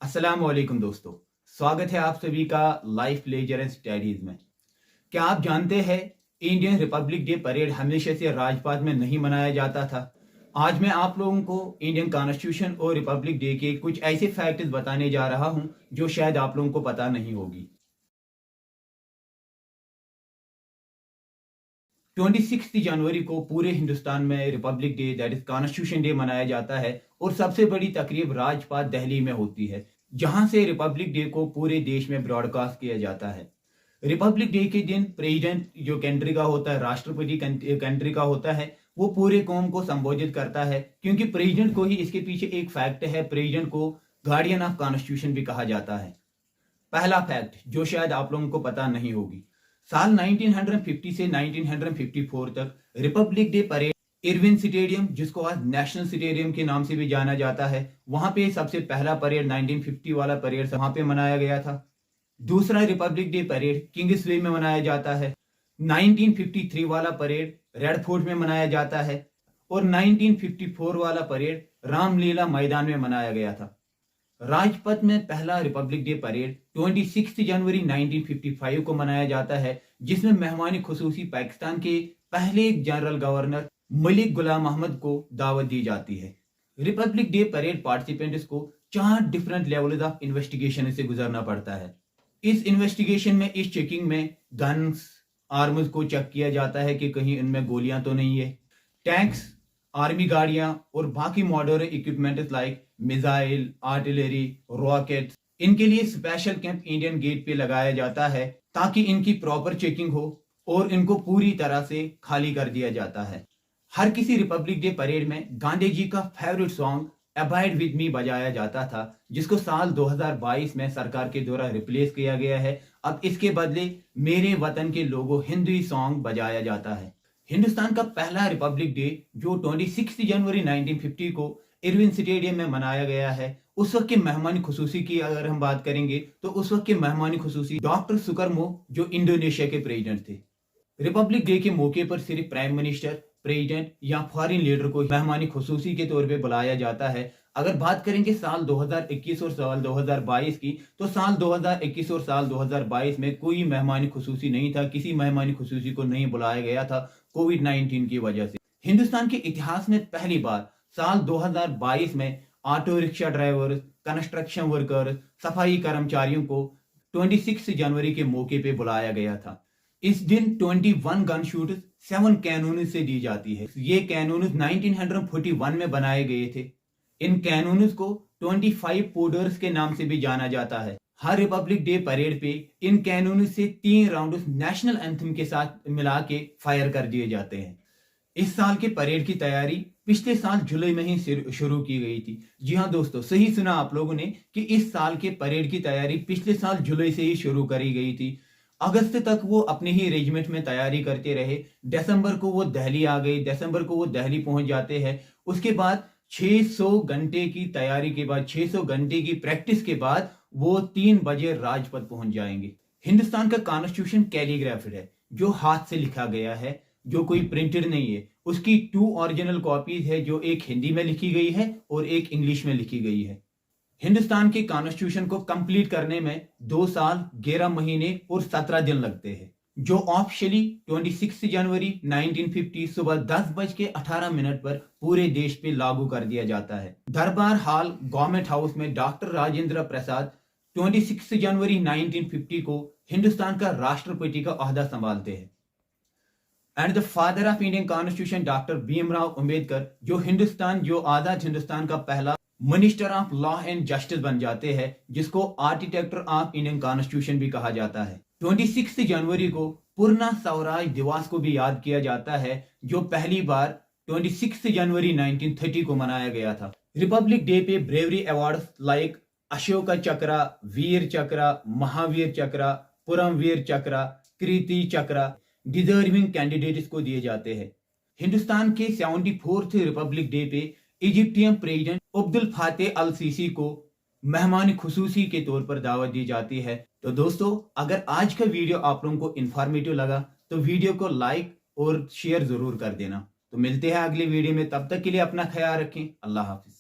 अस्सलाम वालेकुम दोस्तों। स्वागत है आप सभी का लाइफ लेजर एंड स्टडीज में। क्या आप जानते हैं इंडियन रिपब्लिक डे परेड हमेशा से राजपाथ में नहीं मनाया जाता था। आज मैं आप लोगों को इंडियन कॉन्स्टिट्यूशन और रिपब्लिक डे के कुछ ऐसे फैक्ट्स बताने जा रहा हूं जो शायद आप लोगों को पता नहीं होगी। 26 जनवरी को पूरे हिंदुस्तान में Republic day that is constitution day मनाया जाता है और सबसे बड़ी तकरीब राजपाथ दिल्ली में होती है, जहां से रिपब्लिक डे को पूरे देश में ब्रॉडकास्ट किया जाता है। रिपब्लिक डे के दिन प्रेसिडेंट जो कंट्री का होता है, राष्ट्रपति कंट्री का होता है, वो पूरे कौम को संबोधित करता है, क्योंकि प्रेसिडेंट को ही इसके पीछे एक फैक्ट है, प्रेसिडेंट को गार्डियन ऑफ कॉन्स्टिट्यूशन भी कहा जाता है। पहला फैक्ट जो शायद आप लोगों को पता नहीं होगी, साल 1950 से 1954 तक Republic day parade Irwin stadium, जिसको आज नेशनल स्टेडियम के नाम से भी जाना जाता है, वहां पे सबसे पहला परेड 1950 वाला परेड वहां पे मनाया गया था। दूसरा रिपब्लिक डे परेड किंग्सवे में मनाया जाता है। 1953 वाला परेड रेड फोर्ट में मनाया जाता है और 1954 वाला परेड रामलीला मैदान में मनाया गया था। राजपथ में पहला रिपब्लिक डे परेड 26 जनवरी 1955 को मनाया जाता है, जिसमें मेहमानी खुसूसी पाकिस्तान के पहले जनरल गवर्नर मलिक गुलाम अहमद को दावत दी जाती है। रिपब्लिक डे परेड पार्टिसिपेंट्स को 4 डिफरेंट लेवल्स ऑफ इन्वेस्टिगेशन से गुजरना पड़ता है। इस इन्वेस्टिगेशन में, इस चेकिंग में गन्स, आर्म्स को चेक किया जाता है कि कहीं इनमें गोलियां तो नहीं है। टैंक्स, आर्मी गाड़ियां और बाकी modern equipments like missile, artillery, rockets, इनके लिए स्पेशल कैंप इंडियन गेट पे लगाया जाता है ताकि इनकी प्रॉपर चेकिंग हो और इनको पूरी तरह से खाली कर दिया जाता है। हर किसी रिपब्लिक डे परेड में गांधी जी का favourite song abide with me बजाया जाता था, जिसको साल 2022 में सरकार के द्वारा रिप्लेस किया गया है। अब इसके बदले मेरे वतन के लोगों हिंदी सॉन्ग बजाया जाता है। हिंदुस्तान का पहला रिपब्लिक डे जो 26 जनवरी 1950 को इरविन स्टेडियम में मनाया गया है, उस वक्त के मेहमान खुसूसी की अगर हम बात करेंगे तो उस वक्त के मेहमान खुसूसी डॉक्टर सुकरमो, जो इंडोनेशिया के प्रेसिडेंट थे। रिपब्लिक डे के मौके पर सिर्फ प्राइम मिनिस्टर, प्रेसिडेंट या फॉरेन लीडर को मेहमानी खुसूसी के तौर पे बुलाया जाता है। अगर बात करेंगे साल 2021 और साल 2022 की, तो साल 2021 और साल 2022 में कोई मेहमानी खुसूसी नहीं था, किसी मेहमानी खुसूसी को नहीं बुलाया गया था कोविड-19 की वजह से। हिंदुस्तान के इतिहास में पहली बार साल 2022 में auto rickshaw driver, construction worker, सफाई कर्मचारियों को 26 जनवरी के मौके पे बुलाया गया था। इस दिन 21 गन शूट 7 कैनून से दी जाती है। ये कैनून 1941 में बनाए गए थे। इन कैनून को 25 पोडर्स के नाम से भी जाना जाता है। हर रिपब्लिक डे परेड पे इन कैनून से 3 राउंड नेशनल एंथम के साथ मिला के फायर कर दिए जाते हैं। इस साल के परेड की तैयारी पिछले साल जुलाई में ही शुरू की गई थी। जी हाँ दोस्तों, सही सुना आप लोगों ने कि इस साल के परेड की तैयारी पिछले साल जुलाई से ही शुरू करी गई थी। अगस्त तक वो अपने ही रेजिमेंट में तैयारी करते रहे। दिसंबर को वो दिल्ली आ गई, दिसंबर को वो दिल्ली पहुंच जाते हैं। उसके बाद 600 घंटे की तैयारी के बाद, 600 घंटे की प्रैक्टिस के बाद वो 3 बजे राजपथ पहुंच जाएंगे। हिंदुस्तान का कॉन्स्टिट्यूशन कैलीग्राफिड है, जो हाथ से लिखा गया है, जो कोई प्रिंटेड नहीं है। उसकी 2 ओरिजिनल कॉपीज है, जो एक हिंदी में लिखी गई है और एक इंग्लिश में लिखी गई है। हिंदुस्तान के कॉन्स्टिट्यूशन को कंप्लीट करने में 2 साल 11 महीने और 17 दिन लगते हैं, जो ऑफिशियली 26 जनवरी 1950 सुबह 10:18 पर पूरे देश पे लागू कर दिया जाता है। दरबार हॉल गवर्नमेंट हाउस में डॉक्टर राजेंद्र प्रसाद 26 जनवरी 1950 को हिंदुस्तान का राष्ट्रपति का ओहदा संभालते हैं। And the father of Indian constitution doctor Bhimrao Ambedkar, जो आजाद हिंदुस्तान का पहला minister of law and justice बन जाते हैं, जिसको आर्किटेक्टर ऑफ इंडियन कॉन्स्टिट्यूशन भी कहा जाता है। 26 जनवरी को पूर्णा स्वराज दिवस को भी याद किया जाता है, जो पहली बार 26 जनवरी 1930 को मनाया गया था। रिपब्लिक डे पे ब्रेवरी अवार्ड्स लाइक अशोक चक्र, वीर चक्र, महावीर चक्र, परमवीर चक्र, कीर्ति चक्र डिजर्विंग कैंडिडेट्स को दिए जाते हैं। हिंदुस्तान के 74th रिपब्लिक डे पे इजिप्टियन प्रेसिडेंट अब्दुल फातेह अल सीसी को मेहमान खुसूसी के तौर पर दावत दी जाती है। तो दोस्तों, अगर आज का वीडियो आप लोगों को इंफॉर्मेटिव लगा तो वीडियो को लाइक और शेयर जरूर कर देना। तो मिलते हैं अगले वीडियो में, तब तक के लिए अपना ख्याल रखें। अल्लाह हाफिज।